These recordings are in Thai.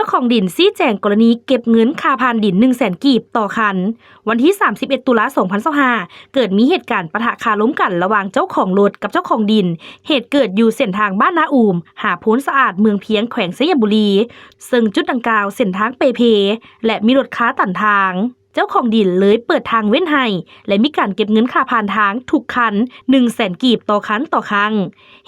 จ้าของดินชี้แจงกรณีเก็บเงินค่าผ่านดิน 100,000 กีบต่อคันวันที่ 31 ตุลาคม 2025เกิดมีเหตุการณ์ปะทะคารมกันระหว่างเจ้าของรถกับเจ้าของดินเหตุเกิดอยู่เส้นทางบ้านนาอูมหาโพ้นสะอาดเมืองเพียงแขวงสยบุรีซึ่งจุดดังกล่าวเส้นทางเปเพและมีรถค้าตันทางเจ้าของดินเลยเปิดทางเว้นให้และมีการเก็บเงินค่าผ่านทางทุกคัน 100,000 กีบต่อคันต่อครั้ง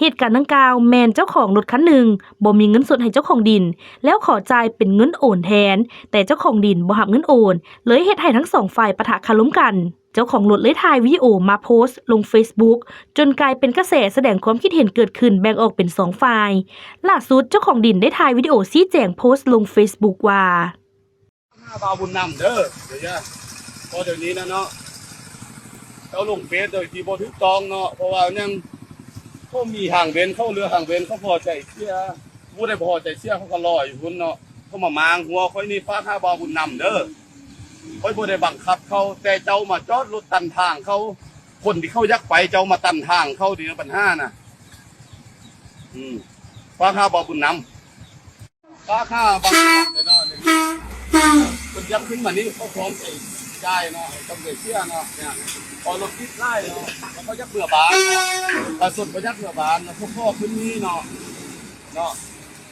เหตุการณ์ดังกล่าวแมนเจ้าของรถคันหนึ่งบ่มีเงินสดให้เจ้าของดินแล้วขอจ่ายเป็นเงินโอนแทนแต่เจ้าของดินบ่รับเงินโอนเลยเฮ็ดให้ทั้งสองฝ่ายปะทะคารมกันเจ้าของรถเลยถ่ายวิดีโอมาโพสต์ลง Facebook จนกลายเป็นกระแสแสดงความคิดเห็นเกิดขึ้นแบ่งออกเป็น2ฝ่ายล่าสุดเจ้าของดินได้ถ่ายวิดีโอชี้แจงโพสต์ลง Facebook ว่าบาวบุญนำเด้อเดี๋ยวพอเดี๋ยวนี้นะเนาะเขาลงเฟซโดยที่บ่ถูกต้องเนาะเพราะว่ายังเขามีห่างเว้นเข้าเรือห่างเว้นเขาพอใจเสียผู้ใดพอใจเสียเขาก็รออยู่พุ่นเนาะเขามามางหัวค่อยนี่ฟ้าข้าบาวบุญนำเด้อค่อยบ่ได้บังคับเขาแต่เจ้ามาจอดรถตันทางเขาคนที่เขายักไปเจ้ามาตันทางเขาดีปัญหาน่ะฟ้าข้าบาวบุญนำฟ้าข้าบาวบุญนำเนาะคนยักขึ้นมานี่เขาพร้อมใจเนาะต้องเสียเนาะเนี่ยพอรถติดไล่เนาะแล้วเขายักเบื่อบานเนาะปลาสดเขายักเบื่อบานแล้วพ่อขึ้นนี่เนาะ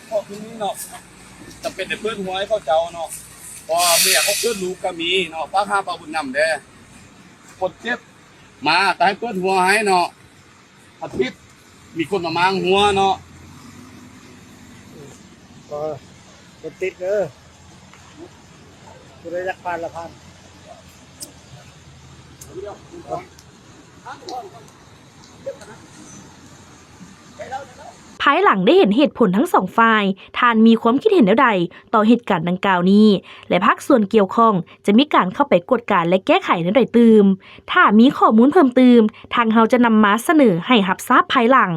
พ่อขึ้นนี่เนาะจะเป็นแต่เพื่อนหัวให้เขาเจ้าเนาะพอเมียเขาเพื่อนลูกก็มีเนาะป้าข้าปลาบุญนำเด้คนเจ็บมาแต่ให้เพื่อนหัวให้เนาะอาทิตย์มีคนมามางหัวเนาะก็เป็นติดเด้อจะได้รักพันละพันภายหลังได้เห็นเหตุผลทั้งสองฝ่ายทานมีความคิดเห็นแล้วใดต่อเหตุการณ์ดังกล่าวนี้และภาคส่วนเกี่ยวข้องจะมีการเข้าไปกวดการและแก้ไขในโดยตืมถ้ามีข้อมูลเพิ่มเติมทางเราจะนำมาเสนอให้รับทราบภายหลัง